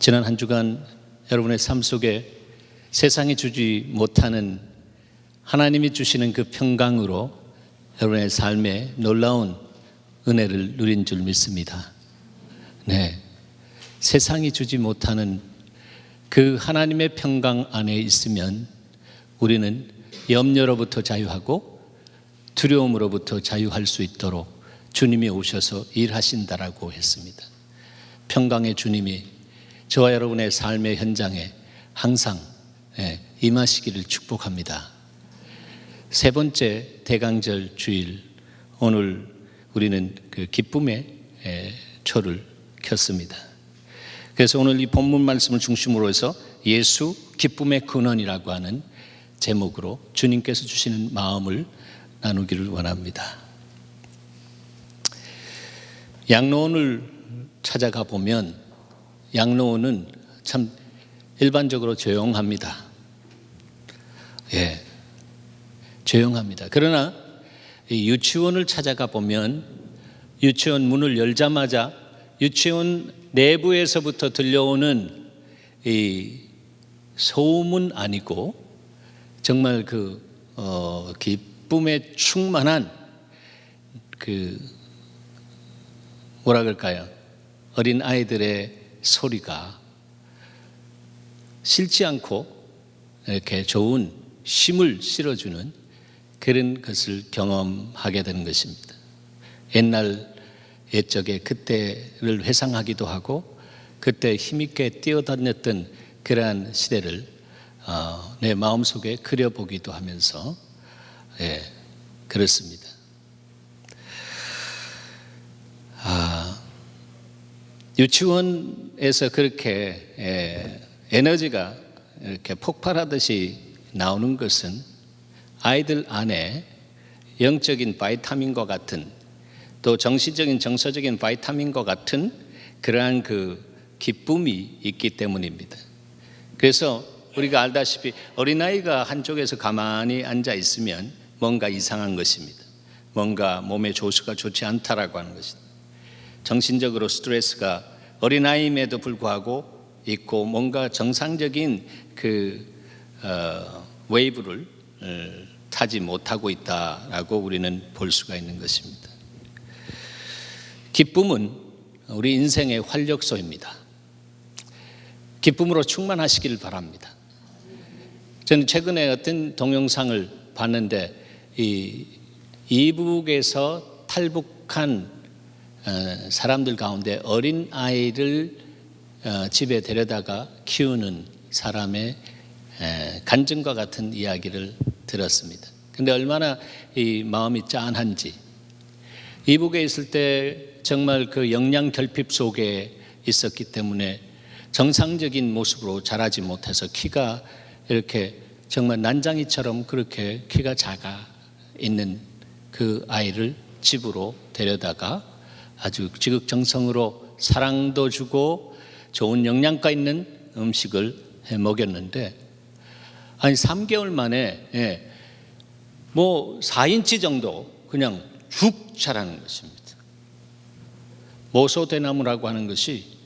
지난 한 주간 여러분의 삶 속에 세상이 주지 못하는 하나님이 주시는 그 평강으로 여러분의 삶에 놀라운 은혜를 누린 줄 믿습니다. 네, 세상이 주지 못하는 그 하나님의 평강 안에 있으면 우리는 염려로부터 자유하고 두려움으로부터 자유할 수 있도록 주님이 오셔서 일하신다라고 했습니다. 평강의 주님이 저와 여러분의 삶의 현장에 항상 임하시기를 축복합니다. 세 번째 대강절 주일, 오늘 우리는 그 기쁨의 초를 켰습니다. 그래서 오늘 이 본문 말씀을 중심으로 해서 예수 기쁨의 근원이라고 하는 제목으로 주님께서 주시는 마음을 나누기를 원합니다. 양로원을 찾아가 보면 양로원은 참 일반적으로 조용합니다. 조용합니다. 그러나 이 유치원을 찾아가 보면 유치원 문을 열자마자 유치원 내부에서부터 들려오는 이 소음은 아니고 정말 그 기쁨에 충만한 그 뭐라 그럴까요? 어린 아이들의 소리가 싫지 않고 이렇게 좋은 쉼을 실어주는 그런 것을 경험하게 되는 것입니다. 옛적에 그때를 회상하기도 하고 그때 힘있게 뛰어다녔던 그러한 시대를 내 마음속에 그려보기도 하면서 그렇습니다. 유치원에서 그렇게 에너지가 이렇게 폭발하듯이 나오는 것은 아이들 안에 영적인 바이타민과 같은 또 정신적인 정서적인 바이타민과 같은 그러한 그 기쁨이 있기 때문입니다. 그래서 우리가 알다시피 어린아이가 한쪽에서 가만히 앉아 있으면 뭔가 이상한 것입니다. 뭔가 몸의 조수가 좋지 않다라고 하는 것입니다. 정신적으로 스트레스가 어린아이임에도 불구하고 있고 뭔가 정상적인 그 웨이브를 타지 못하고 있다라고 우리는 볼 수가 있는 것입니다. 기쁨은 우리 인생의 활력소입니다. 기쁨으로 충만하시기를 바랍니다. 저는 최근에 어떤 동영상을 봤는데 이북에서 탈북한 사람들 가운데 어린 아이를 집에 데려다가 키우는 사람의 간증과 같은 이야기를 들었습니다. 근데 얼마나 이 마음이 짠한지, 이북에 있을 때 정말 그 영양 결핍 속에 있었기 때문에 정상적인 모습으로 자라지 못해서 키가 이렇게 정말 난장이처럼 그렇게 키가 작아 있는 그 아이를 집으로 데려다가 아주 지극정성으로 사랑도 주고 좋은 영양가 있는 음식을 해 먹였는데 3개월 만에 뭐 4인치 정도 그냥 쭉 자라는 것입니다. 모소대나무라고 하는 것이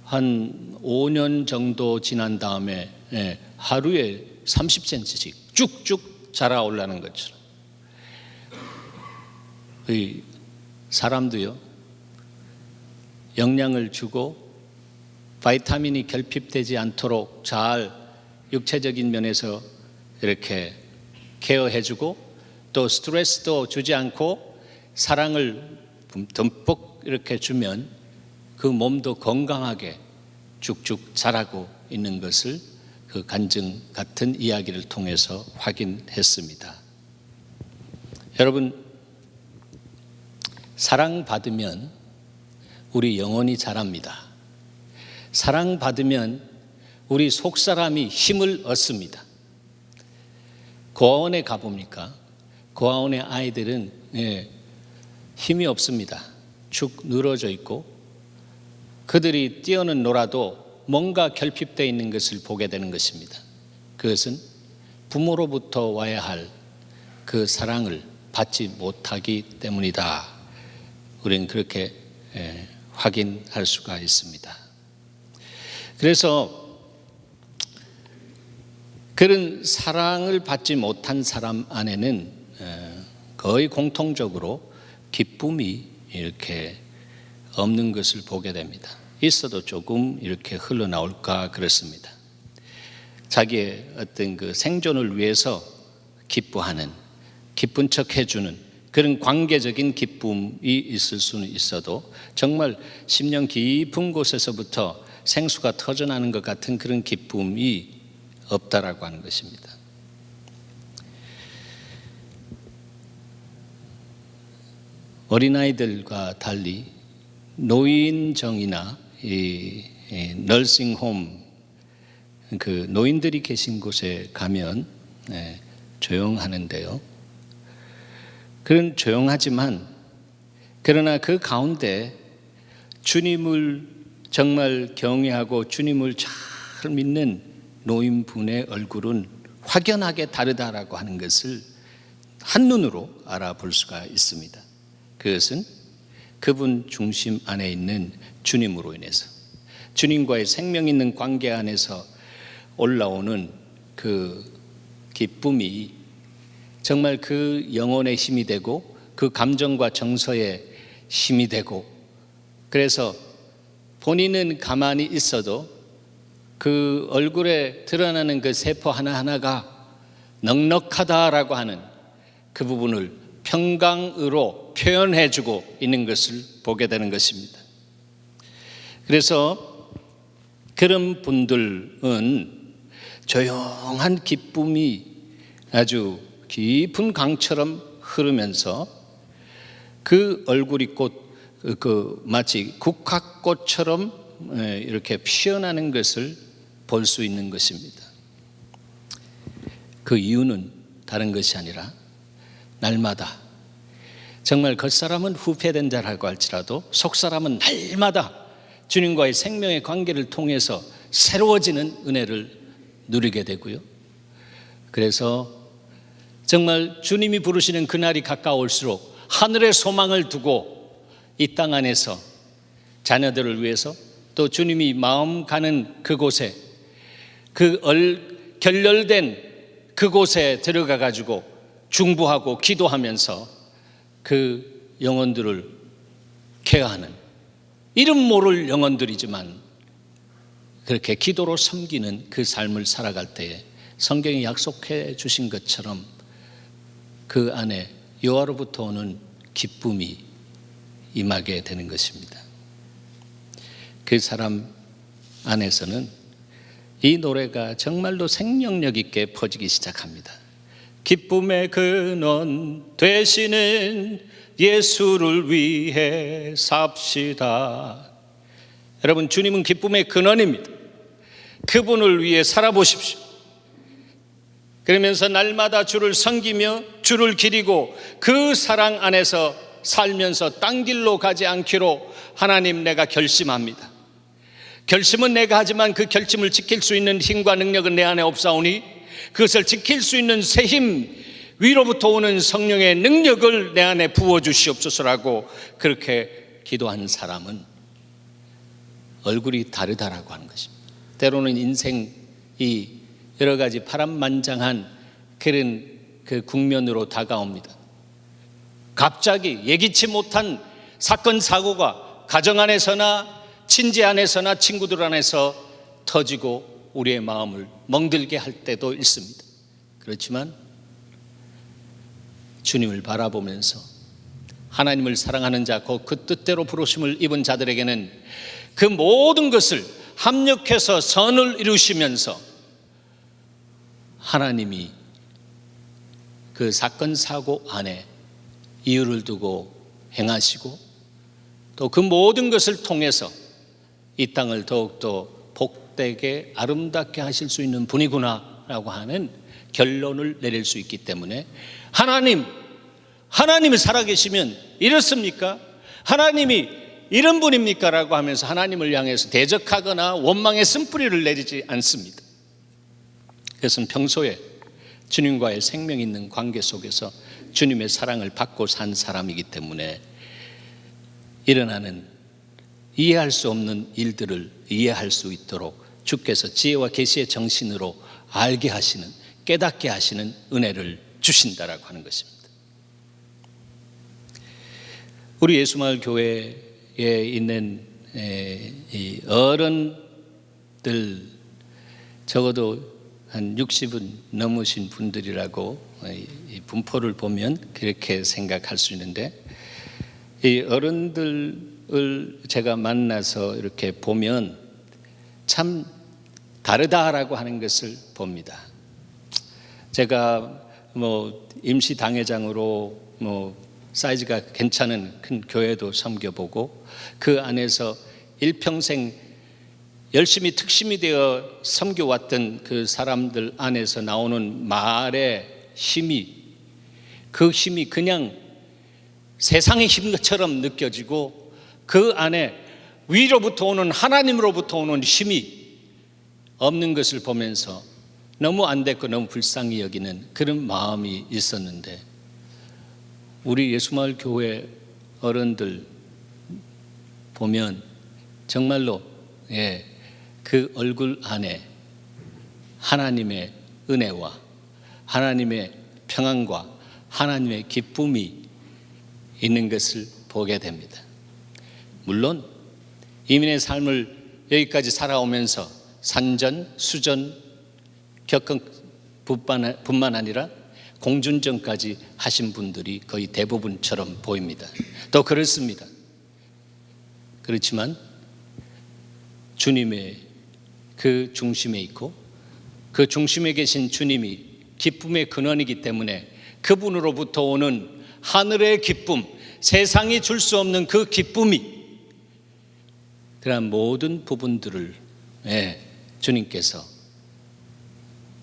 한 5년 정도 지난 다음에 하루에 30cm씩 쭉쭉 자라 올라가는 것처럼 이 사람도요, 영양을 주고 바이타민이 결핍되지 않도록 잘 육체적인 면에서 이렇게 케어해주고 또 스트레스도 주지 않고 사랑을 듬뿍 이렇게 주면 그 몸도 건강하게 쭉쭉 자라고 있는 것을 그 간증 같은 이야기를 통해서 확인했습니다. 여러분, 사랑받으면 우리 영혼이 자랍니다. 사랑받으면 우리 속사람이 힘을 얻습니다. 고아원에 가봅니까? 고아원의 아이들은 힘이 없습니다. 축 늘어져 있고 그들이 뛰어는 놀아도 뭔가 결핍되어 있는 것을 보게 되는 것입니다. 그것은 부모로부터 와야 할 그 사랑을 받지 못하기 때문이다. 우리는 그렇게 확인할 수가 있습니다. 그래서 그런 사랑을 받지 못한 사람 안에는 거의 공통적으로 기쁨이 이렇게 없는 것을 보게 됩니다. 있어도 조금 이렇게 흘러나올까 그렇습니다. 자기의 어떤 그 생존을 위해서 기뻐하는, 기쁜 척 해주는 그런 관계적인 기쁨이 있을 수는 있어도 정말 심령 깊은 곳에서부터 생수가 터져나는 것 같은 그런 기쁨이 없다라고 하는 것입니다. 어린아이들과 달리 노인정이나 이 널싱홈, 그 노인들이 계신 곳에 가면 조용하는데요. 그런 조용하지만 그러나 그 가운데 주님을 정말 경외하고 주님을 잘 믿는 노인분의 얼굴은 확연하게 다르다라고 하는 것을 한눈으로 알아볼 수가 있습니다. 그것은 그분 중심 안에 있는 주님으로 인해서, 주님과의 생명 있는 관계 안에서 올라오는 그 기쁨이 정말 그 영혼의 힘이 되고 그 감정과 정서의 힘이 되고, 그래서 본인은 가만히 있어도 그 얼굴에 드러나는 그 세포 하나하나가 넉넉하다라고 하는 그 부분을 평강으로 표현해주고 있는 것을 보게 되는 것입니다. 그래서 그런 분들은 조용한 기쁨이 아주 깊은 강처럼 흐르면서 그 얼굴이 마치 국화꽃처럼 이렇게 피어나는 것을 볼 수 있는 것입니다. 그 이유는 다른 것이 아니라 날마다 정말 겉사람은 후패된 자라고 할지라도 속사람은 날마다 주님과의 생명의 관계를 통해서 새로워지는 은혜를 누리게 되고요. 그래서 정말 주님이 부르시는 그날이 가까울수록 하늘의 소망을 두고 이 땅 안에서 자녀들을 위해서 또 주님이 마음 가는 그곳에 결렬된 그곳에 들어가 가지고 중보하고 기도하면서 그 영혼들을 케어하는, 이름 모를 영혼들이지만 그렇게 기도로 섬기는 그 삶을 살아갈 때에 성경이 약속해 주신 것처럼 그 안에 여호와로부터 오는 기쁨이 임하게 되는 것입니다. 그 사람 안에서는 이 노래가 정말로 생명력 있게 퍼지기 시작합니다. 기쁨의 근원 되시는 예수를 위해 삽시다. 여러분, 주님은 기쁨의 근원입니다. 그분을 위해 살아보십시오. 그러면서 날마다 주를 섬기며 주를 기리고 그 사랑 안에서 살면서 딴 길로 가지 않기로 하나님, 내가 결심합니다. 결심은 내가 하지만 그 결심을 지킬 수 있는 힘과 능력은 내 안에 없사오니 그것을 지킬 수 있는 새 힘, 위로부터 오는 성령의 능력을 내 안에 부어주시옵소서라고 그렇게 기도하는 사람은 얼굴이 다르다라고 하는 것입니다. 때로는 인생이 여러 가지 파란만장한 그런 그 국면으로 다가옵니다. 갑자기 예기치 못한 사건 사고가 가정 안에서나 친지 안에서나 친구들 안에서 터지고 우리의 마음을 멍들게 할 때도 있습니다. 그렇지만 주님을 바라보면서 하나님을 사랑하는 자, 그 뜻대로 부르심을 입은 자들에게는 그 모든 것을 합력해서 선을 이루시면서 하나님이 그 사건 사고 안에 이유를 두고 행하시고 또 그 모든 것을 통해서 이 땅을 더욱더 복되게 아름답게 하실 수 있는 분이구나 라고 하는 결론을 내릴 수 있기 때문에 하나님이 살아계시면 이렇습니까? 하나님이 이런 분입니까? 라고 하면서 하나님을 향해서 대적하거나 원망의 쓴뿌리를 내리지 않습니다. 그것은 평소에 주님과의 생명 있는 관계 속에서 주님의 사랑을 받고 산 사람이기 때문에 일어나는 이해할 수 없는 일들을 이해할 수 있도록 주께서 지혜와 계시의 정신으로 알게 하시는, 깨닫게 하시는 은혜를 주신다라고 하는 것입니다. 우리 예수마을 교회에 있는 이 어른들, 적어도 한 60은 넘으신 분들이라고 이 분포를 보면 그렇게 생각할 수 있는데, 이 어른들을 제가 만나서 이렇게 보면 참 다르다라고 하는 것을 봅니다. 제가 임시 당회장으로 사이즈가 괜찮은 큰 교회도 섬겨보고, 그 안에서 일평생 열심히 특심이 되어 섬겨왔던 그 사람들 안에서 나오는 말의 힘이, 그 힘이 그냥 세상의 힘처럼 느껴지고, 그 안에 위로부터 오는, 하나님으로부터 오는 힘이 없는 것을 보면서 너무 안 됐고 너무 불쌍히 여기는 그런 마음이 있었는데, 우리 예수마을 교회 어른들 보면 정말로 그 얼굴 안에 하나님의 은혜와 하나님의 평안과 하나님의 기쁨이 있는 것을 보게 됩니다. 물론 이민의 삶을 여기까지 살아오면서 산전, 수전 겪은 뿐만 아니라 공준전까지 하신 분들이 거의 대부분처럼 보입니다. 또 그렇습니다. 그렇지만 주님의 그 중심에 있고, 그 중심에 계신 주님이 기쁨의 근원이기 때문에 그분으로부터 오는 하늘의 기쁨, 세상이 줄 수 없는 그 기쁨이, 그러한 모든 부분들을 주님께서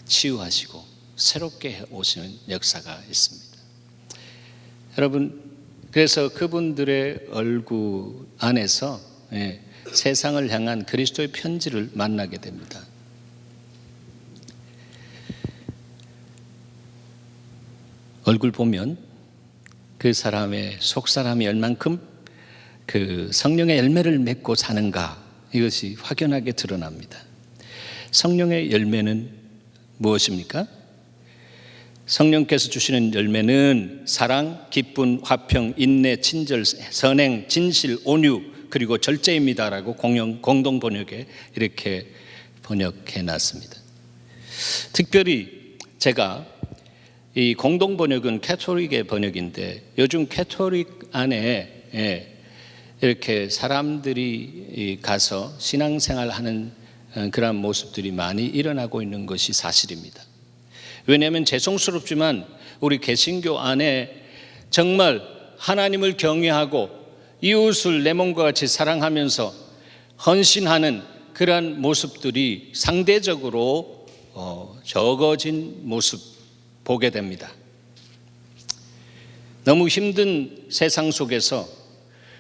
치유하시고 새롭게 오시는 역사가 있습니다. 여러분, 그래서 그분들의 얼굴 안에서 세상을 향한 그리스도의 편지를 만나게 됩니다. 얼굴 보면 그 사람의 속사람이 얼만큼 그 성령의 열매를 맺고 사는가, 이것이 확연하게 드러납니다. 성령의 열매는 무엇입니까? 성령께서 주시는 열매는 사랑, 기쁨, 화평, 인내, 친절, 선행, 진실, 온유, 그리고 절제입니다라고 공동 번역에 이렇게 번역해 놨습니다. 특별히 제가 이 공동 번역은 캐톨릭의 번역인데, 요즘 캐톨릭 안에 이렇게 사람들이 가서 신앙생활하는 그런 모습들이 많이 일어나고 있는 것이 사실입니다. 왜냐하면 죄송스럽지만 우리 개신교 안에 정말 하나님을 경외하고 이웃을 내 몸과 같이 사랑하면서 헌신하는 그러한 모습들이 상대적으로 적어진 모습 보게 됩니다. 너무 힘든 세상 속에서,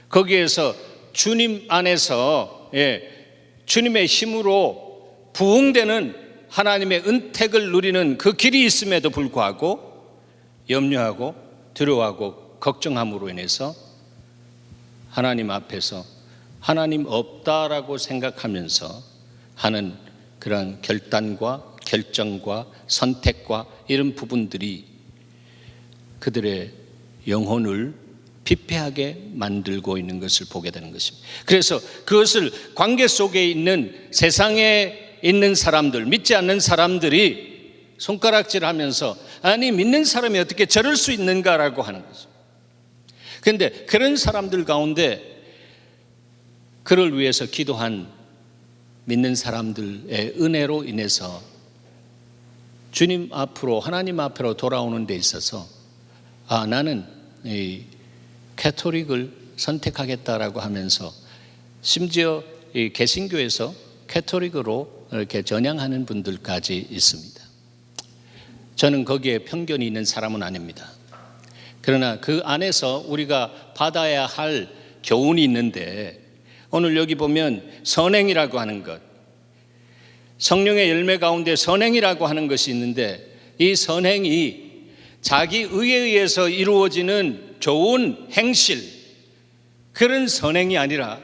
거기에서 주님 안에서 주님의 힘으로 부흥되는 하나님의 은택을 누리는 그 길이 있음에도 불구하고 염려하고 두려워하고 걱정함으로 인해서 하나님 앞에서 하나님 없다라고 생각하면서 하는 그런 결단과 결정과 선택과 이런 부분들이 그들의 영혼을 피폐하게 만들고 있는 것을 보게 되는 것입니다. 그래서 그것을 관계 속에 있는 세상에 있는 사람들, 믿지 않는 사람들이 손가락질하면서 아니 믿는 사람이 어떻게 저럴 수 있는가라고 하는 거죠. 그런데 그런 사람들 가운데 그를 위해서 기도한 믿는 사람들의 은혜로 인해서 주님 앞으로, 하나님 앞으로 돌아오는 데 있어서 나는 이 캐톨릭을 선택하겠다라고 하면서 심지어 이 개신교에서 캐톨릭으로 이렇게 전향하는 분들까지 있습니다. 저는 거기에 편견이 있는 사람은 아닙니다. 그러나 그 안에서 우리가 받아야 할 교훈이 있는데, 오늘 여기 보면 선행이라고 하는 것, 성령의 열매 가운데 선행이라고 하는 것이 있는데, 이 선행이 자기 의에 의해서 이루어지는 좋은 행실, 그런 선행이 아니라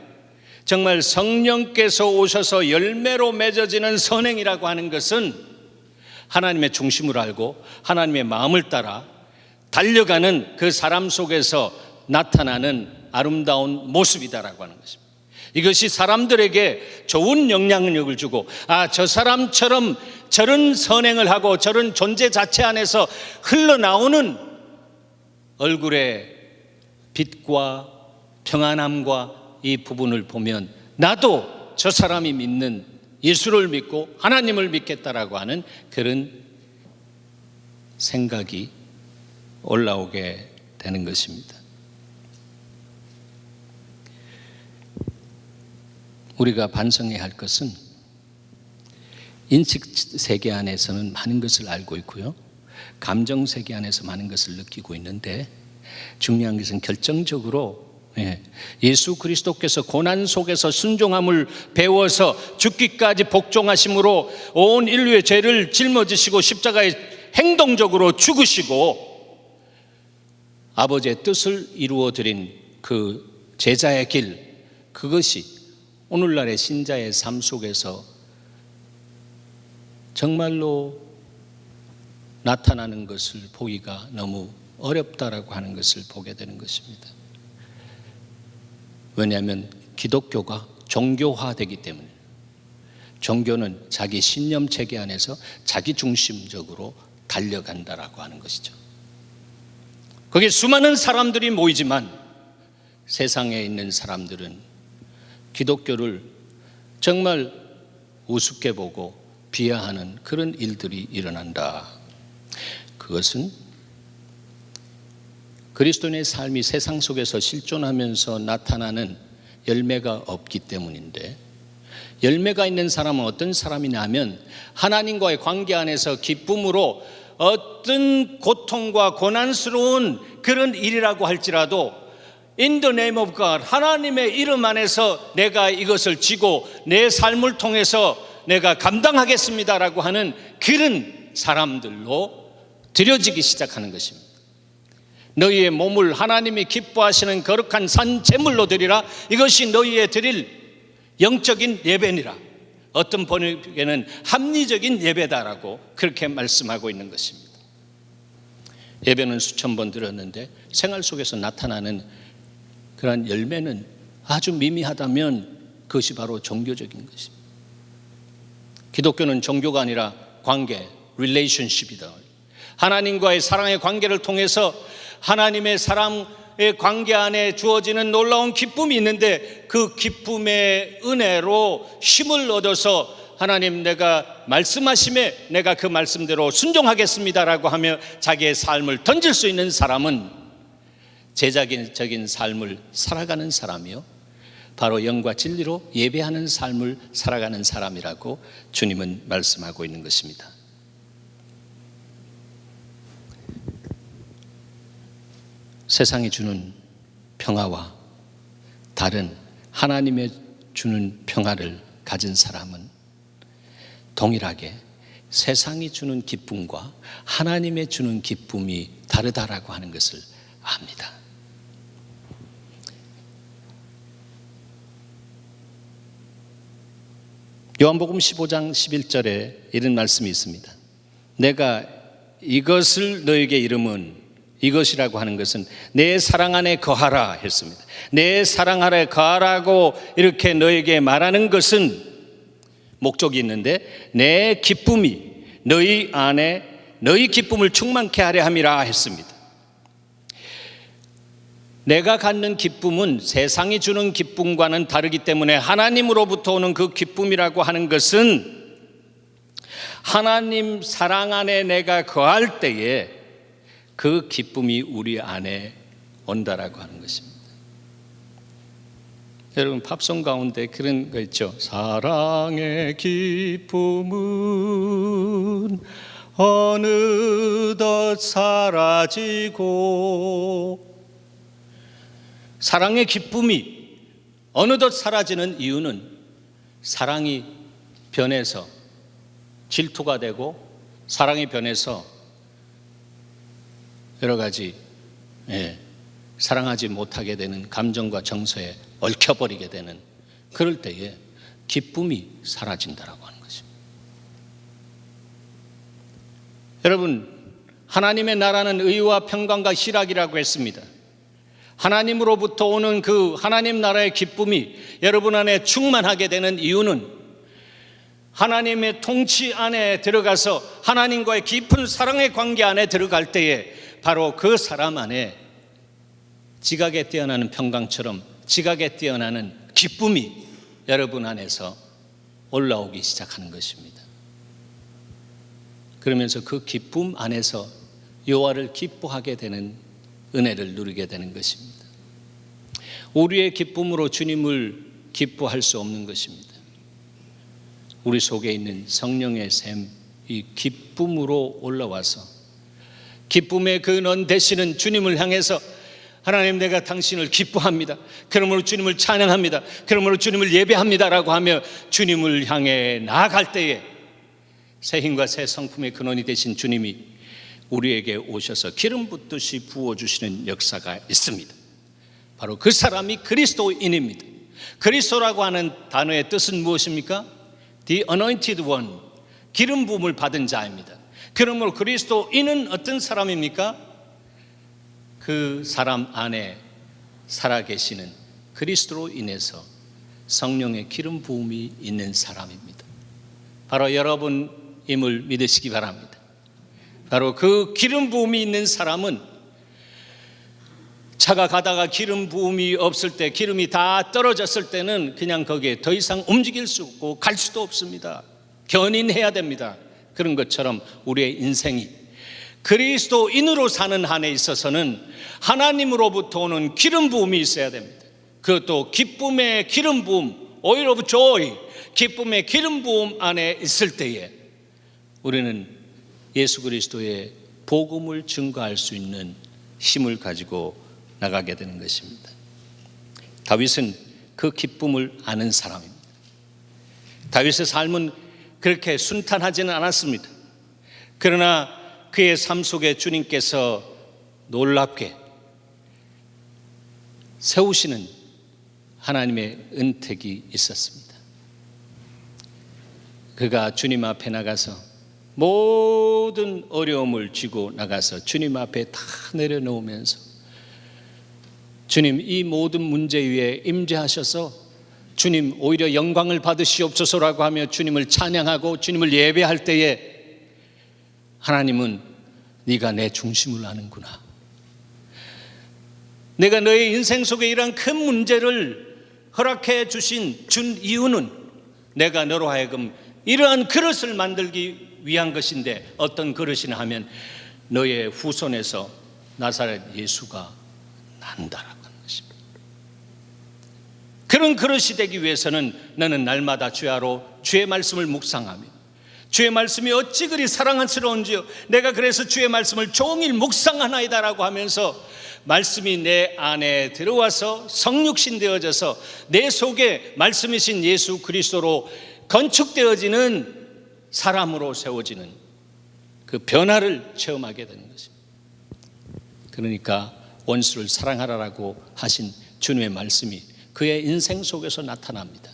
정말 성령께서 오셔서 열매로 맺어지는 선행이라고 하는 것은 하나님의 중심을 알고 하나님의 마음을 따라 달려가는 그 사람 속에서 나타나는 아름다운 모습이다라고 하는 것입니다. 이것이 사람들에게 좋은 영향력을 주고, 저 사람처럼 저런 선행을 하고 저런 존재 자체 안에서 흘러나오는 얼굴의 빛과 평안함과 이 부분을 보면 나도 저 사람이 믿는 예수를 믿고 하나님을 믿겠다라고 하는 그런 생각이 올라오게 되는 것입니다. 우리가 반성해야 할 것은 인식 세계 안에서는 많은 것을 알고 있고요, 감정 세계 안에서 많은 것을 느끼고 있는데, 중요한 것은 결정적으로 예수 그리스도께서 고난 속에서 순종함을 배워서 죽기까지 복종하심으로 온 인류의 죄를 짊어지시고 십자가에 행동적으로 죽으시고 아버지의 뜻을 이루어 드린 그 제자의 길, 그것이 오늘날의 신자의 삶 속에서 정말로 나타나는 것을 보기가 너무 어렵다라고 하는 것을 보게 되는 것입니다. 왜냐하면 기독교가 종교화되기 때문에, 종교는 자기 신념 체계 안에서 자기 중심적으로 달려간다라고 하는 것이죠. 거기에 수많은 사람들이 모이지만 세상에 있는 사람들은 기독교를 정말 우습게 보고 비하하는 그런 일들이 일어난다. 그것은 그리스도인의 삶이 세상 속에서 실존하면서 나타나는 열매가 없기 때문인데, 열매가 있는 사람은 어떤 사람이냐 하면 하나님과의 관계 안에서 기쁨으로 어떤 고통과 고난스러운 그런 일이라고 할지라도 In the name of God, 하나님의 이름 안에서 내가 이것을 지고 내 삶을 통해서 내가 감당하겠습니다라고 하는 그런 사람들로 드려지기 시작하는 것입니다. 너희의 몸을 하나님이 기뻐하시는 거룩한 산 제물로 드리라. 이것이 너희의 드릴 영적인 예배니라. 어떤 번역에는 합리적인 예배다라고 그렇게 말씀하고 있는 것입니다. 예배는 수천 번 드렸는데 생활 속에서 나타나는 그러한 열매는 아주 미미하다면 그것이 바로 종교적인 것입니다. 기독교는 종교가 아니라 관계, relationship이다. 하나님과의 사랑의 관계를 통해서 하나님의 사랑의 관계 안에 주어지는 놀라운 기쁨이 있는데, 그 기쁨의 은혜로 힘을 얻어서 하나님, 내가 말씀하심에 내가 그 말씀대로 순종하겠습니다라고 하며 자기의 삶을 던질 수 있는 사람은 제자적인 삶을 살아가는 사람이요, 바로 영과 진리로 예배하는 삶을 살아가는 사람이라고 주님은 말씀하고 있는 것입니다. 세상이 주는 평화와 다른 하나님의 주는 평화를 가진 사람은 동일하게 세상이 주는 기쁨과 하나님의 주는 기쁨이 다르다라고 하는 것을 압니다. 요한복음 15장 11절에 이런 말씀이 있습니다. 내가 이것을 너에게 이름은, 이것이라고 하는 것은 내 사랑 안에 거하라 했습니다. 내 사랑 안에 거하라고 이렇게 너에게 말하는 것은 목적이 있는데, 내 기쁨이 너희 안에 너희 기쁨을 충만케 하려 함이라 했습니다. 내가 갖는 기쁨은 세상이 주는 기쁨과는 다르기 때문에 하나님으로부터 오는 그 기쁨이라고 하는 것은 하나님 사랑 안에 내가 거할 때에 그 기쁨이 우리 안에 온다라고 하는 것입니다. 여러분, 팝송 가운데 그런 거 있죠. 사랑의 기쁨은 어느덧 사라지고, 사랑의 기쁨이 어느덧 사라지는 이유는 사랑이 변해서 질투가 되고, 사랑이 변해서 여러 가지 사랑하지 못하게 되는 감정과 정서에 얽혀버리게 되는 그럴 때에 기쁨이 사라진다라고 하는 것입니다. 여러분, 하나님의 나라는 의와 평강과 희락이라고 했습니다. 하나님으로부터 오는 그 하나님 나라의 기쁨이 여러분 안에 충만하게 되는 이유는 하나님의 통치 안에 들어가서 하나님과의 깊은 사랑의 관계 안에 들어갈 때에 바로 그 사람 안에 지각에 뛰어나는 평강처럼 지각에 뛰어나는 기쁨이 여러분 안에서 올라오기 시작하는 것입니다. 그러면서 그 기쁨 안에서 여호와를 기뻐하게 되는 은혜를 누리게 되는 것입니다. 우리의 기쁨으로 주님을 기뻐할 수 없는 것입니다. 우리 속에 있는 성령의 샘, 이 기쁨으로 올라와서 기쁨의 근원 되시는 주님을 향해서 하나님, 내가 당신을 기뻐합니다. 그러므로 주님을 찬양합니다. 그러므로 주님을 예배합니다라고 하며 주님을 향해 나아갈 때에 새 힘과 새 성품의 근원이 되신 주님이 우리에게 오셔서 기름 붓듯이 부어주시는 역사가 있습니다. 바로 그 사람이 그리스도인입니다. 그리스도라고 하는 단어의 뜻은 무엇입니까? The anointed one, 기름 부음을 받은 자입니다. 그러므로 그리스도인은 어떤 사람입니까? 그 사람 안에 살아계시는 그리스도로 인해서 성령의 기름 부음이 있는 사람입니다. 바로 여러분임을 믿으시기 바랍니다. 바로 그 기름 부음이 있는 사람은 차가 가다가 기름 부음이 없을 때, 기름이 다 떨어졌을 때는 그냥 거기에 더 이상 움직일 수 없고 갈 수도 없습니다. 견인해야 됩니다. 그런 것처럼 우리의 인생이 그리스도인으로 사는 한에 있어서는 하나님으로부터 오는 기름 부음이 있어야 됩니다. 그것도 기쁨의 기름 부음, oil of joy, 기쁨의 기름 부음 안에 있을 때에 우리는 예수 그리스도의 복음을 증거할 수 있는 힘을 가지고 나가게 되는 것입니다. 다윗은 그 기쁨을 아는 사람입니다. 다윗의 삶은 그렇게 순탄하지는 않았습니다. 그러나 그의 삶 속에 주님께서 놀랍게 세우시는 하나님의 은택이 있었습니다. 그가 주님 앞에 나가서 모든 어려움을 쥐고 나가서 주님 앞에 다 내려놓으면서 주님, 이 모든 문제 위에 임재하셔서 주님 오히려 영광을 받으시옵소서라고 하며 주님을 찬양하고 주님을 예배할 때에 하나님은 네가 내 중심을 아는구나. 내가 너의 인생 속에 이러한 큰 문제를 허락해 준 이유는 내가 너로 하여금 이러한 그릇을 만들기 위한 것인데 어떤 그릇이나 하면 너의 후손에서 나사렛 예수가 난다라고 하는 것입니다. 그런 그릇이 되기 위해서는 너는 날마다 주야로 주의 말씀을 묵상하며 주의 말씀이 어찌 그리 사랑스러운지요, 내가 그래서 주의 말씀을 종일 묵상하나이다라고 하면서 말씀이 내 안에 들어와서 성육신 되어져서 내 속에 말씀이신 예수 그리스도로 건축되어지는 사람으로 세워지는 그 변화를 체험하게 되는 것입니다. 그러니까 원수를 사랑하라라고 하신 주님의 말씀이 그의 인생 속에서 나타납니다.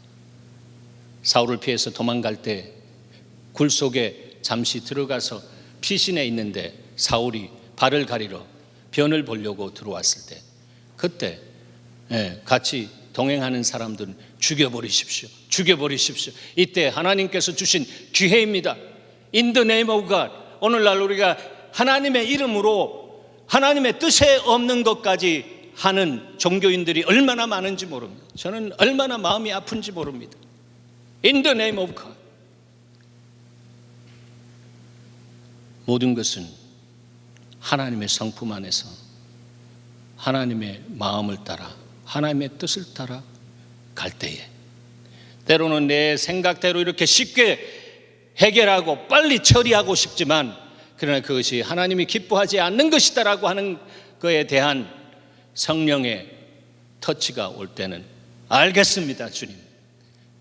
사울을 피해서 도망갈 때 굴 속에 잠시 들어가서 피신해 있는데 사울이 발을 가리러 변을 보려고 들어왔을 때 그때 같이 동행하는 사람들은 죽여버리십시오. 죽여버리십시오. 이때 하나님께서 주신 기회입니다. In the name of God. 오늘날 우리가 하나님의 이름으로 하나님의 뜻에 없는 것까지 하는 종교인들이 얼마나 많은지 모릅니다. 저는 얼마나 마음이 아픈지 모릅니다. In the name of God. 모든 것은 하나님의 성품 안에서 하나님의 마음을 따라 하나님의 뜻을 따라 갈 때에 때로는 내 생각대로 이렇게 쉽게 해결하고 빨리 처리하고 싶지만 그러나 그것이 하나님이 기뻐하지 않는 것이다라고 하는 것에 대한 성령의 터치가 올 때는 알겠습니다 주님.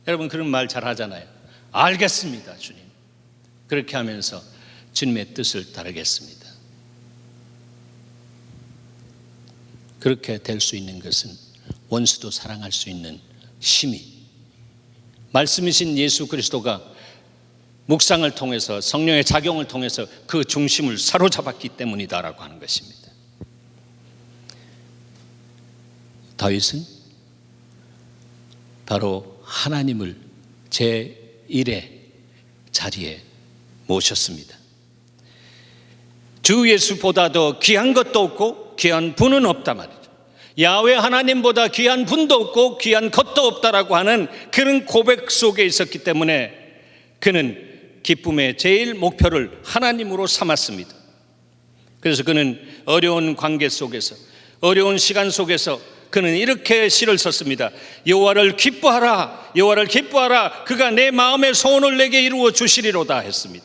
여러분 그런 말 잘 하잖아요. 알겠습니다 주님. 그렇게 하면서 주님의 뜻을 따르겠습니다. 그렇게 될 수 있는 것은 원수도 사랑할 수 있는 힘이 말씀이신 예수 그리스도가 묵상을 통해서 성령의 작용을 통해서 그 중심을 사로잡았기 때문이다라고 하는 것입니다. 다윗은 바로 하나님을 제1의 자리에 모셨습니다. 주 예수보다 더 귀한 것도 없고 귀한 분은 없다 말이죠. 야훼 하나님보다 귀한 분도 없고 귀한 것도 없다라고 하는 그런 고백 속에 있었기 때문에 그는 기쁨의 제일 목표를 하나님으로 삼았습니다. 그래서 그는 어려운 관계 속에서, 어려운 시간 속에서 그는 이렇게 시를 썼습니다. 여호와를 기뻐하라, 여호와를 기뻐하라, 그가 내 마음의 소원을 내게 이루어 주시리로다 했습니다.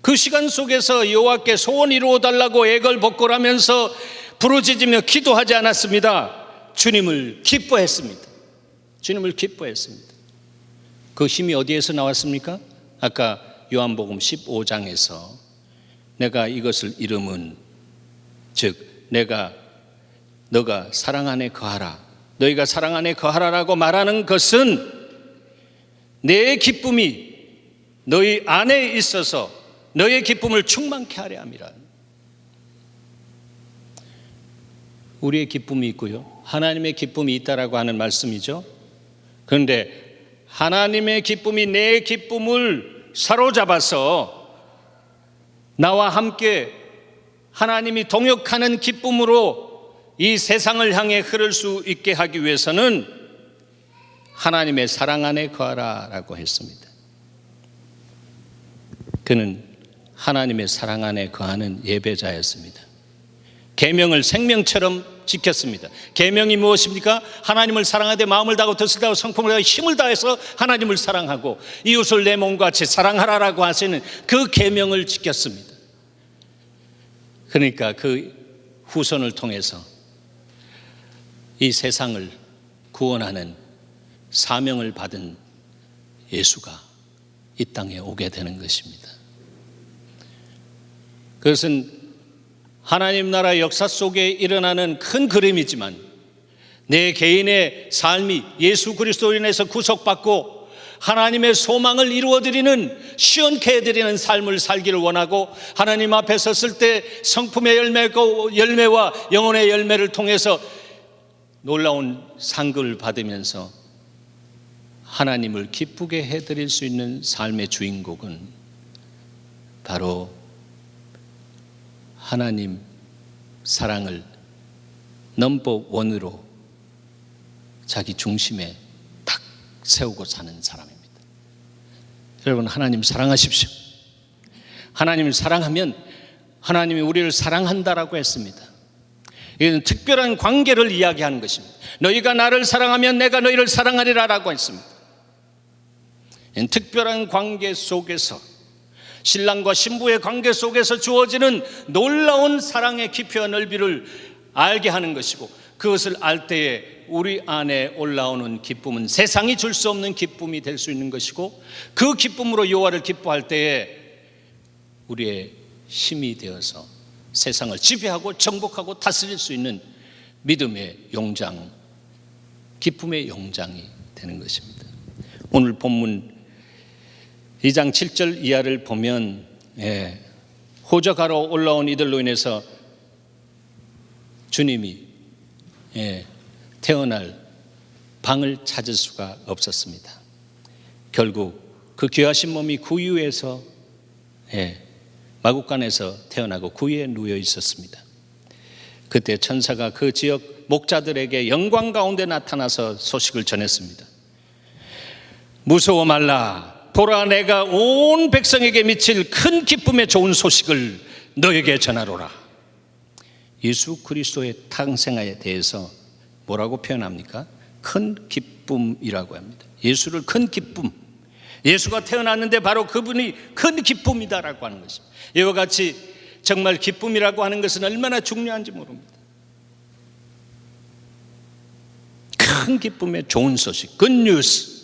그 시간 속에서 여호와께 소원 이루어 달라고 애걸복걸하면서 부르짖으며 기도하지 않았습니다. 주님을 기뻐했습니다. 주님을 기뻐했습니다. 그 힘이 어디에서 나왔습니까? 아까 요한복음 15장에서 내가 이것을 이름은 즉 너가 사랑 안에 거하라, 너희가 사랑 안에 거하라라고 말하는 것은 내 기쁨이 너희 안에 있어서 너의 기쁨을 충만케 하려 함이라. 우리의 기쁨이 있고요, 하나님의 기쁨이 있다라고 하는 말씀이죠. 그런데 하나님의 기쁨이 내 기쁨을 사로잡아서 나와 함께 하나님이 동역하는 기쁨으로 이 세상을 향해 흐를 수 있게 하기 위해서는 하나님의 사랑 안에 거하라라고 했습니다. 그는 하나님의 사랑 안에 거하는 예배자였습니다. 계명을 생명처럼 지켰습니다. 계명이 무엇입니까? 하나님을 사랑하되 마음을 다하고 뜻을 다하고 성품을 다하고 힘을 다해서 하나님을 사랑하고 이웃을 내 몸과 같이 사랑하라라고 하시는 그 계명을 지켰습니다. 그러니까 그 후손을 통해서 이 세상을 구원하는 사명을 받은 예수가 이 땅에 오게 되는 것입니다. 그것은 하나님 나라 역사 속에 일어나는 큰 그림이지만 내 개인의 삶이 예수 그리스도로 인해서 구속받고 하나님의 소망을 이루어드리는, 시원케 해드리는 삶을 살기를 원하고 하나님 앞에 섰을 때 성품의 열매와 영혼의 열매를 통해서 놀라운 상급을 받으면서 하나님을 기쁘게 해드릴 수 있는 삶의 주인공은 바로 하나님 사랑을 넘버 원으로 자기 중심에 딱 세우고 사는 사람입니다. 여러분, 하나님 사랑하십시오. 하나님을 사랑하면 하나님이 우리를 사랑한다라고 했습니다. 이건 특별한 관계를 이야기하는 것입니다. 너희가 나를 사랑하면 내가 너희를 사랑하리라라고 했습니다. 특별한 관계 속에서, 신랑과 신부의 관계 속에서 주어지는 놀라운 사랑의 깊이와 넓이를 알게 하는 것이고, 그것을 알 때에 우리 안에 올라오는 기쁨은 세상이 줄 수 없는 기쁨이 될 수 있는 것이고, 그 기쁨으로 여호와를 기뻐할 때에 우리의 힘이 되어서 세상을 지배하고 정복하고 다스릴 수 있는 믿음의 용장, 기쁨의 용장이 되는 것입니다. 오늘 본문 2장 7절 이하를 보면 호적하러 올라온 이들로 인해서 주님이 태어날 방을 찾을 수가 없었습니다. 결국 그 귀하신 몸이 구유에서 마구간에서 태어나고 구유에 누워 있었습니다. 그때 천사가 그 지역 목자들에게 영광 가운데 나타나서 소식을 전했습니다. 무서워 말라, 보라, 내가 온 백성에게 미칠 큰 기쁨의 좋은 소식을 너에게 전하노라. 예수 그리스도의 탄생에 대해서 뭐라고 표현합니까? 큰 기쁨이라고 합니다. 예수를 큰 기쁨, 예수가 태어났는데 바로 그분이 큰 기쁨이다라고 하는 것입니다. 이와 같이 정말 기쁨이라고 하는 것은 얼마나 중요한지 모릅니다. 큰 기쁨의 좋은 소식, 굿뉴스.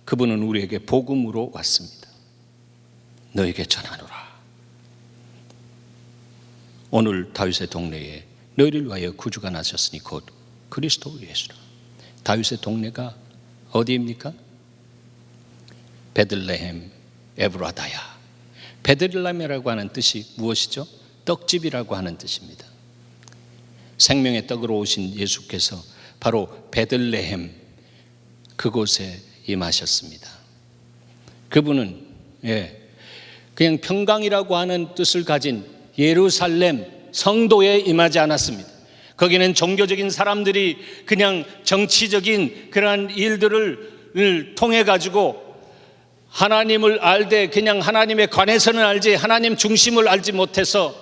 그분은 우리에게 복음으로 왔습니다. 너에게 전하노라. 오늘 다윗의 동네에 너희를 위하여 구주가 나셨으니 곧 그리스도 예수라. 다윗의 동네가 어디입니까? 베들레헴 에브라다야. 베들레헴이라고 하는 뜻이 무엇이죠? 떡집이라고 하는 뜻입니다. 생명의 떡으로 오신 예수께서 바로 베들레헴 그곳에 임하셨습니다. 그분은 그냥 평강이라고 하는 뜻을 가진 예루살렘 성도에 임하지 않았습니다. 거기는 종교적인 사람들이 그냥 정치적인 그러한 일들을 통해 가지고 하나님을 알되 그냥 하나님에 관해서는 알지 하나님 중심을 알지 못해서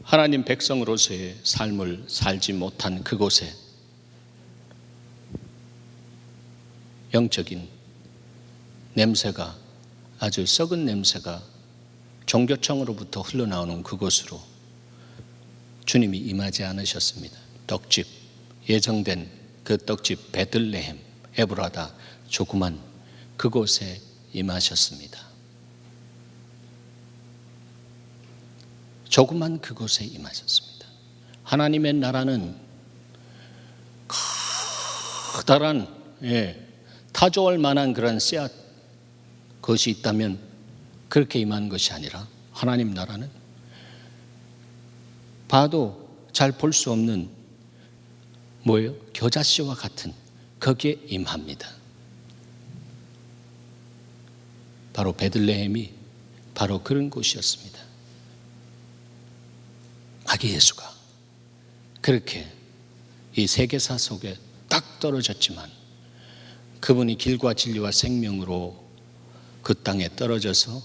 하나님 백성으로서의 삶을 살지 못한 그곳에 영적인 냄새가, 아주 썩은 냄새가 종교청으로부터 흘러나오는 그곳으로 주님이 임하지 않으셨습니다. 떡집, 예정된 그 떡집 베들레헴 에브라다 조그만 그곳에 임하셨습니다. 조그만 그곳에 임하셨습니다. 하나님의 나라는 커다란 타조할 만한 그런 씨앗 그것이 있다면 그렇게 임한 것이 아니라 하나님 나라는 봐도 잘 볼 수 없는 뭐예요? 겨자씨와 같은 거기에 임합니다. 바로 베들레헴이 바로 그런 곳이었습니다. 아기 예수가 그렇게 이 세계사 속에 딱 떨어졌지만 그분이 길과 진리와 생명으로 그 땅에 떨어져서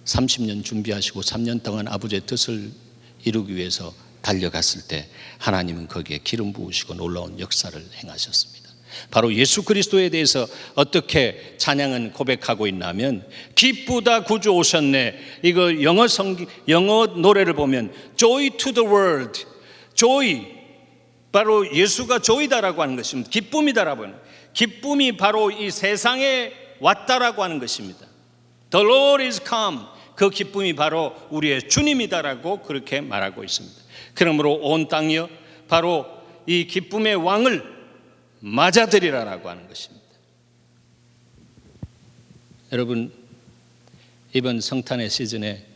30년 준비하시고 3년 동안 아버지의 뜻을 이루기 위해서 달려갔을 때 하나님은 거기에 기름 부으시고 놀라운 역사를 행하셨습니다. 바로 예수 그리스도에 대해서 어떻게 찬양은 고백하고 있냐면 기쁘다 구주 오셨네. 이거 영어 노래를 보면 Joy to the world. Joy 바로 예수가 joy다라고 하는 것입니다. 기쁨이다라고 하는, 기쁨이 바로 이 세상에 왔다라고 하는 것입니다. The Lord is come. 그 기쁨이 바로 우리의 주님이다라고 그렇게 말하고 있습니다. 그러므로 온 땅이여 바로 이 기쁨의 왕을 맞아들이라라고 하는 것입니다. 여러분, 이번 성탄의 시즌에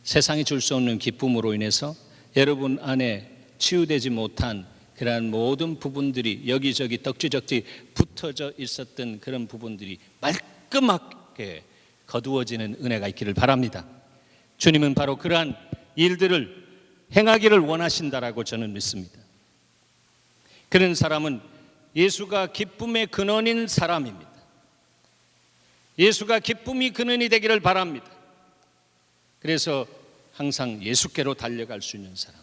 세상이 줄 수 없는 기쁨으로 인해서 여러분 안에 치유되지 못한 그러한 모든 부분들이 여기저기 떡지적지 붙어져 있었던 그런 부분들이 말끔하게 거두어지는 은혜가 있기를 바랍니다. 주님은 바로 그러한 일들을 행하기를 원하신다라고 저는 믿습니다. 그런 사람은 예수가 기쁨의 근원인 사람입니다. 예수가 기쁨이 근원이 되기를 바랍니다. 그래서 항상 예수께로 달려갈 수 있는 사람,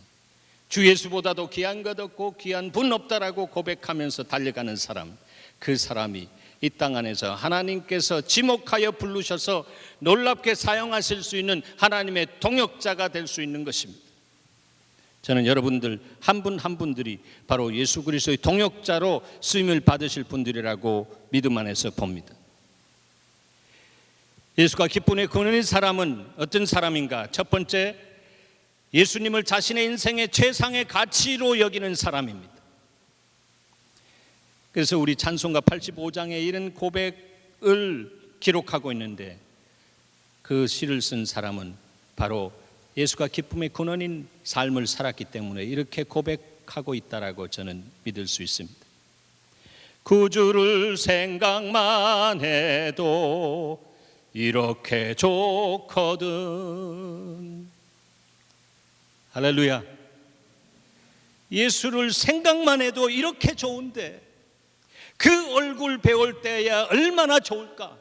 주 예수보다도 귀한 것 없고 귀한 분 없다라고 고백하면서 달려가는 사람, 그 사람이 이 땅 안에서 하나님께서 지목하여 부르셔서 놀랍게 사용하실 수 있는 하나님의 동역자가 될 수 있는 것입니다. 저는 여러분들 한 분 한 분들이 바로 예수 그리스도의 동역자로 쓰임을 받으실 분들이라고 믿음 안에서 봅니다. 예수가 기쁨의 근원인 사람은 어떤 사람인가? 첫 번째, 예수님을 자신의 인생의 최상의 가치로 여기는 사람입니다. 그래서 우리 찬송가 85장에 이런 고백을 기록하고 있는데 그 시를 쓴 사람은 바로 예수가 기쁨의 근원인 삶을 살았기 때문에 이렇게 고백하고 있다라고 저는 믿을 수 있습니다. 구주를 생각만 해도 이렇게 좋거든. 할렐루야. 예수를 생각만 해도 이렇게 좋은데 그 얼굴 배울 때야 얼마나 좋을까.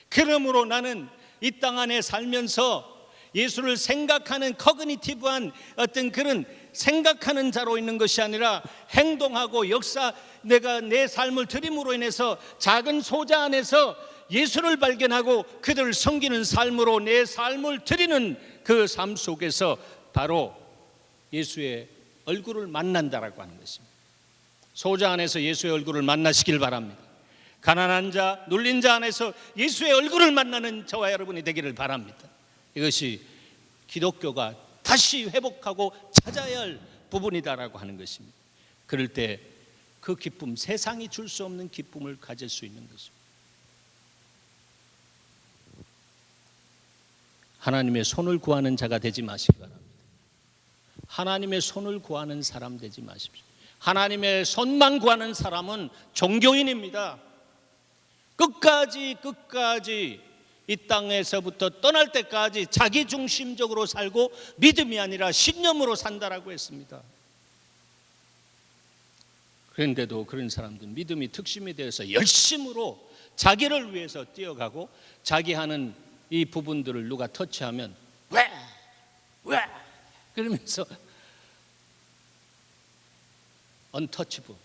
그러므로 나는 이 땅 안에 살면서 예수를 생각하는 커그니티브한 어떤 그런 생각하는 자로 있는 것이 아니라 행동하고 내가 내 삶을 드림으로 인해서 작은 소자 안에서 예수를 발견하고 그들을 섬기는 삶으로 내 삶을 드리는 그 삶 속에서 바로 예수의 얼굴을 만난다라고 하는 것입니다. 소자 안에서 예수의 얼굴을 만나시길 바랍니다. 가난한 자, 눌린 자 안에서 예수의 얼굴을 만나는 저와 여러분이 되기를 바랍니다. 이것이 기독교가 다시 회복하고 찾아야 할 부분이다라고 하는 것입니다. 그럴 때 그 기쁨, 세상이 줄 수 없는 기쁨을 가질 수 있는 것입니다. 하나님의 손을 구하는 자가 되지 마시기 바랍니다. 하나님의 손을 구하는 사람 되지 마십시오. 하나님의 손만 구하는 사람은 종교인입니다. 끝까지 이 땅에서부터 떠날 때까지 자기 중심적으로 살고 믿음이 아니라 신념으로 산다라고 했습니다. 그런데도 그런 사람들 믿음이 특심이 되어서 열심으로 자기를 위해서 뛰어가고 자기 하는 이 부분들을 누가 터치하면 왜 그러면서 언터치블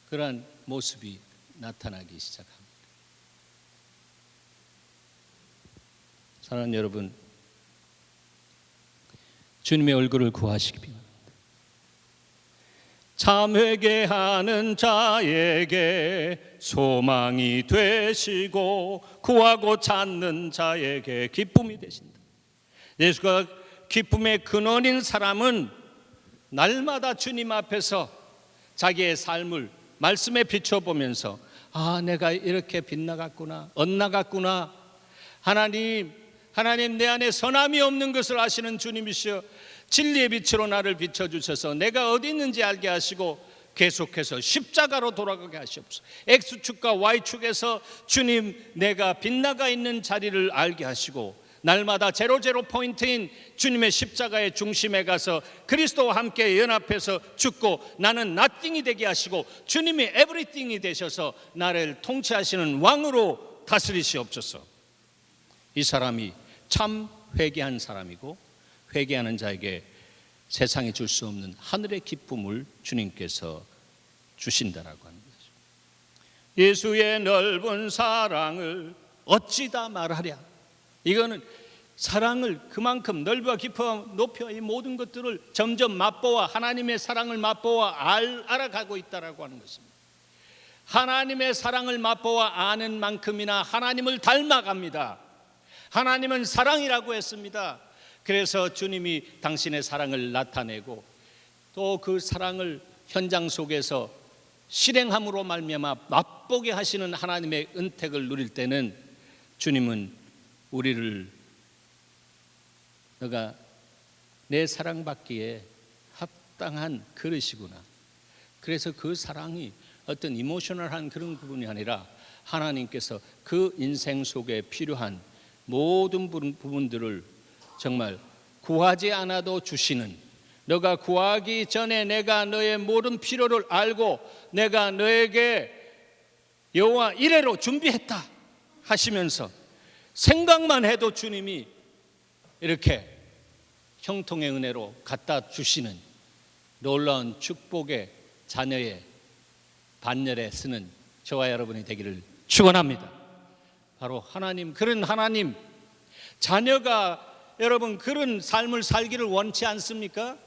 그러한 모습이 나타나기 시작합니다. 사랑하는 여러분, 주님의 얼굴을 구하시기 바랍니다. 참 회개하는 자에게 소망이 되시고 구하고 찾는 자에게 기쁨이 되신다. 예수가 기쁨의 근원인 사람은 날마다 주님 앞에서 자기의 삶을 말씀에 비춰보면서 내가 이렇게 빗나갔구나, 엇나갔구나. 하나님 내 안에 선함이 없는 것을 아시는 주님이시여 진리의 빛으로 나를 비춰주셔서 내가 어디 있는지 알게 하시고 계속해서 십자가로 돌아가게 하시옵소서. X축과 Y축에서 주님 내가 빗나가 있는 자리를 알게 하시고 날마다 제로 포인트인 주님의 십자가의 중심에 가서 그리스도와 함께 연합해서 죽고 나는 nothing이 되게 하시고 주님이 everything이 되셔서 나를 통치하시는 왕으로 다스리시옵소서. 이 사람이 참 회개한 사람이고 회개하는 자에게 세상이 줄 수 없는 하늘의 기쁨을 주님께서 주신다라고 하는 거죠. 예수의 넓은 사랑을 어찌다 말하랴. 이거는 사랑을 그만큼 넓어 깊어 높여 이 모든 것들을 점점 맛보아 하나님의 사랑을 맛보아 알아가고 있다라고 하는 것입니다. 하나님의 사랑을 맛보아 아는 만큼이나 하나님을 닮아갑니다. 하나님은 사랑이라고 했습니다. 그래서 주님이 당신의 사랑을 나타내고 또 그 사랑을 현장 속에서 실행함으로 말미암아 맛보게 하시는 하나님의 은택을 누릴 때는 주님은 우리를 너가 내 사랑받기에 합당한 그릇이구나. 그래서 그 사랑이 어떤 이모셔널한 그런 부분이 아니라 하나님께서 그 인생 속에 필요한 모든 부분들을 정말 구하지 않아도 주시는, 너가 구하기 전에 내가 너의 모든 필요를 알고 내가 너에게 여호와 이래로 준비했다 하시면서 생각만 해도 주님이 이렇게 형통의 은혜로 갖다 주시는 놀라운 축복의 자녀의 반열에 쓰는 저와 여러분이 되기를 축원합니다. 바로 하나님, 그런 하나님 자녀가 여러분 그런 삶을 살기를 원치 않습니까?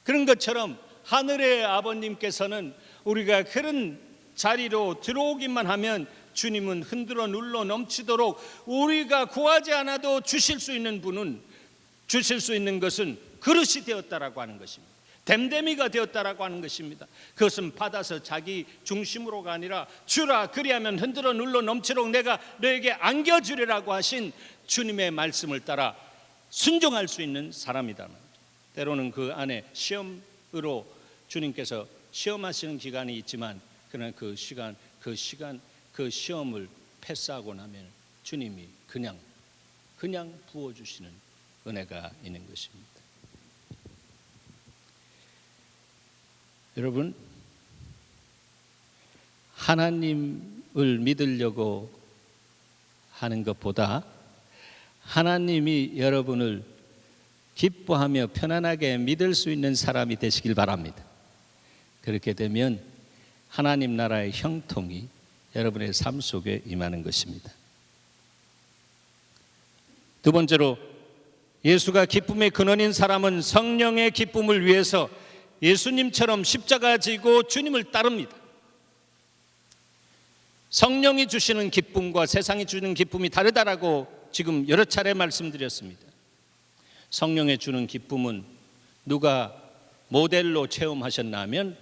그런 것처럼 하늘의 아버님께서는 우리가 그런 자리로 들어오기만 하면 주님은 흔들어 눌러 넘치도록 우리가 구하지 않아도 주실 수 있는 분은, 주실 수 있는 것은 그릇이 되었다라고 하는 것입니다. 댐댐이가 되었다라고 하는 것입니다. 그것은 받아서 자기 중심으로가 아니라 주라 그리하면 흔들어 눌러 넘치도록 내가 너에게 안겨주리라고 하신 주님의 말씀을 따라 순종할 수 있는 사람이다. 때로는 그 안에 시험으로 주님께서 시험하시는 기간이 있지만 그러나 그 시험을 패스하고 나면 주님이 그냥 부어주시는 은혜가 있는 것입니다. 여러분, 하나님을 믿으려고 하는 것보다 하나님이 여러분을 기뻐하며 편안하게 믿을 수 있는 사람이 되시길 바랍니다. 그렇게 되면 하나님 나라의 형통이 여러분의 삶 속에 임하는 것입니다. 두 번째로, 예수가 기쁨의 근원인 사람은 성령의 기쁨을 위해서 예수님처럼 십자가 지고 주님을 따릅니다. 성령이 주시는 기쁨과 세상이 주는 기쁨이 다르다라고 지금 여러 차례 말씀드렸습니다. 성령의 주는 기쁨은 누가 모델로 체험하셨나 하면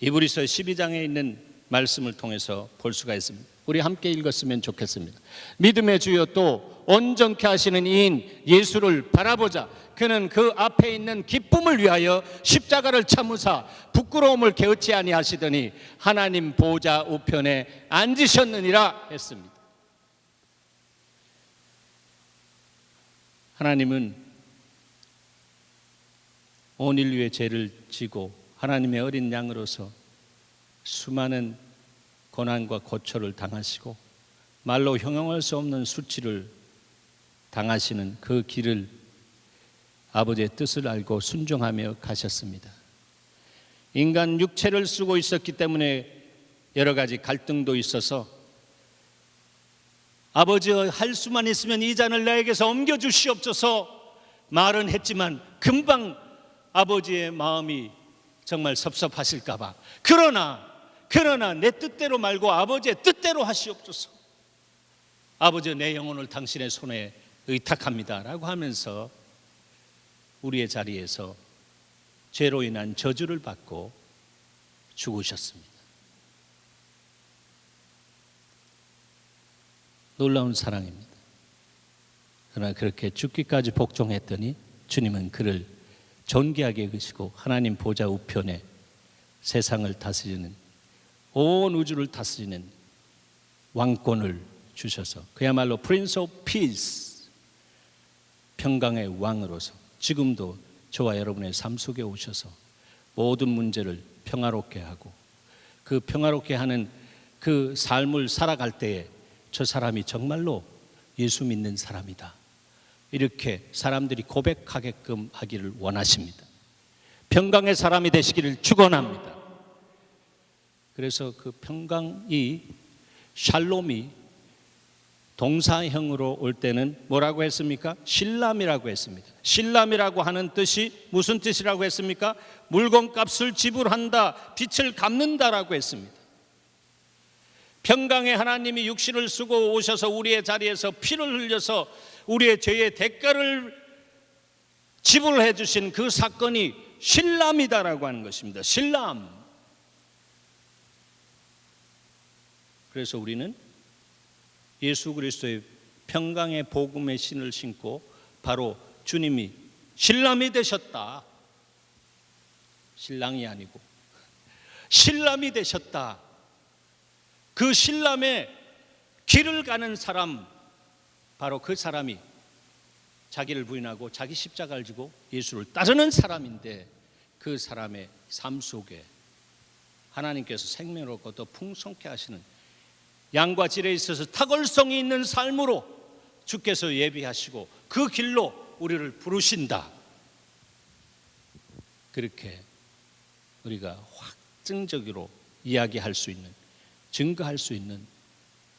이브리서 12장에 있는 말씀을 통해서 볼 수가 있습니다. 우리 함께 읽었으면 좋겠습니다. 믿음의 주여 또 온전케 하시는 이인 예수를 바라보자. 그는 그 앞에 있는 기쁨을 위하여 십자가를 참으사 부끄러움을 게으치 아니하시더니 하나님 보좌 우편에 앉으셨느니라 했습니다. 하나님은 온 인류의 죄를 지고 하나님의 어린 양으로서 수많은 고난과 고초를 당하시고 말로 형용할 수 없는 수치를 당하시는 그 길을 아버지의 뜻을 알고 순종하며 가셨습니다. 인간 육체를 쓰고 있었기 때문에 여러 가지 갈등도 있어서 아버지 할 수만 있으면 이 잔을 나에게서 옮겨주시옵소서 말은 했지만 금방 아버지의 마음이 정말 섭섭하실까 봐 그러나 내 뜻대로 말고 아버지의 뜻대로 하시옵소서. 아버지 내 영혼을 당신의 손에 의탁합니다 라고 하면서 우리의 자리에서 죄로 인한 저주를 받고 죽으셨습니다. 놀라운 사랑입니다. 그러나 그렇게 죽기까지 복종했더니 주님은 그를 존귀하게 여기시고 하나님 보좌 우편에 세상을 다스리는 온 우주를 다스리는 왕권을 주셔서 그야말로 Prince of Peace, 평강의 왕으로서 지금도 저와 여러분의 삶 속에 오셔서 모든 문제를 평화롭게 하고 그 평화롭게 하는 그 삶을 살아갈 때에 저 사람이 정말로 예수 믿는 사람이다, 이렇게 사람들이 고백하게끔 하기를 원하십니다. 평강의 사람이 되시기를 축원합니다. 그래서 그 평강이 샬롬이 동사형으로 올 때는 뭐라고 했습니까? 실람이라고 했습니다. 실람이라고 하는 뜻이 무슨 뜻이라고 했습니까? 물건값을 지불한다, 빚을 갚는다라고 했습니다. 평강의 하나님이 육신을 쓰고 오셔서 우리의 자리에서 피를 흘려서 우리의 죄의 대가를 지불해 주신 그 사건이 실람이다라고 하는 것입니다. 실람. 그래서 우리는 예수 그리스도의 평강의 복음의 신을 신고 바로 주님이 실람이 되셨다, 신랑이 아니고 실람이 되셨다, 그 신람의 길을 가는 사람, 바로 그 사람이 자기를 부인하고 자기 십자가를 지고 예수를 따르는 사람인데 그 사람의 삶 속에 하나님께서 생명을 얻고 더 풍성케 하시는 양과 질에 있어서 탁월성이 있는 삶으로 주께서 예비하시고 그 길로 우리를 부르신다. 그렇게 우리가 확증적으로 이야기할 수 있는, 증거할 수 있는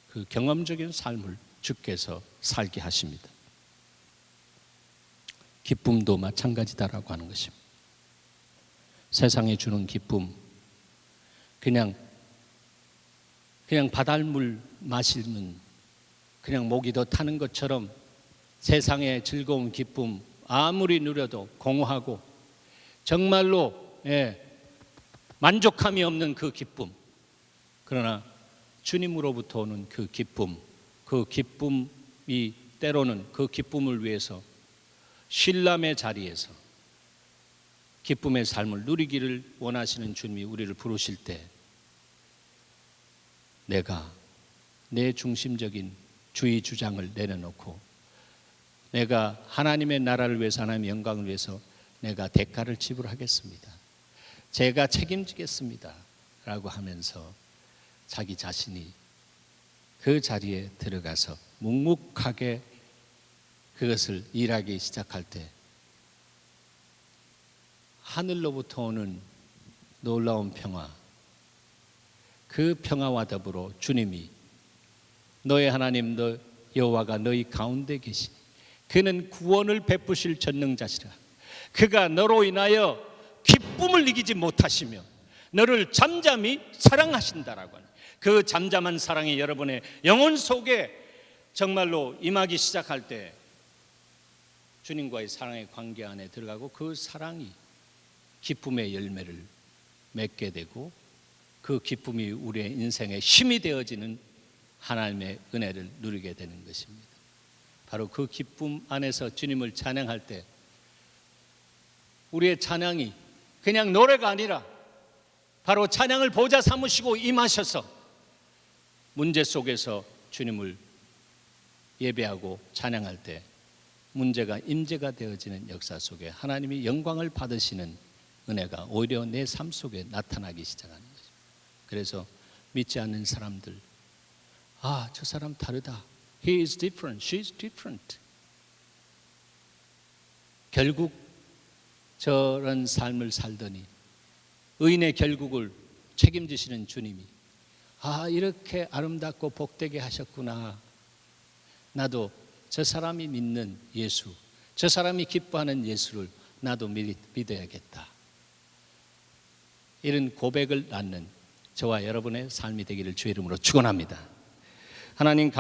그 경험적인 삶을 주께서 살게 하십니다. 기쁨도 마찬가지다라고 하는 것입니다. 세상에 주는 기쁨, 그냥 바닷물 마시는, 그냥 목이 더 타는 것처럼 세상의 즐거운 기쁨 아무리 누려도 공허하고 정말로 만족함이 없는 그 기쁨, 그러나 주님으로부터 오는 그 기쁨이 때로는 그 기쁨을 위해서 신람의 자리에서 기쁨의 삶을 누리기를 원하시는 주님이 우리를 부르실 때 내가 내 중심적인 주의 주장을 내려놓고 내가 하나님의 나라를 위해서, 하나님의 영광을 위해서 내가 대가를 지불하겠습니다, 제가 책임지겠습니다 라고 하면서 자기 자신이 그 자리에 들어가서 묵묵하게 그것을 일하기 시작할 때 하늘로부터 오는 놀라운 평화, 그 평화와 더불어 주님이 너의 하나님 너 여호와가 너희 가운데 계시니 그는 구원을 베푸실 전능자시라. 그가 너로 인하여 기쁨을 이기지 못하시며 너를 잠잠히 사랑하신다라고 하는 그 잠잠한 사랑이 여러분의 영혼 속에 정말로 임하기 시작할 때 주님과의 사랑의 관계 안에 들어가고 그 사랑이 기쁨의 열매를 맺게 되고 그 기쁨이 우리의 인생의 힘이 되어지는 하나님의 은혜를 누리게 되는 것입니다. 바로 그 기쁨 안에서 주님을 찬양할 때 우리의 찬양이 그냥 노래가 아니라 바로 찬양을 보좌 삼으시고 임하셔서 문제 속에서 주님을 예배하고 찬양할 때 문제가 임재가 되어지는 역사 속에 하나님이 영광을 받으시는 은혜가 오히려 내 삶 속에 나타나기 시작하는 거죠. 그래서 믿지 않는 사람들, 아, 저 사람 다르다. He is different. She is different. 결국 저런 삶을 살더니 의인의 결국을 책임지시는 주님이 아, 이렇게 아름답고 복되게 하셨구나. 나도 저 사람이 믿는 예수, 저 사람이 기뻐하는 예수를 나도 믿어야겠다. 이런 고백을 낳는 저와 여러분의 삶이 되기를 주의 이름으로 축원합니다. 하나님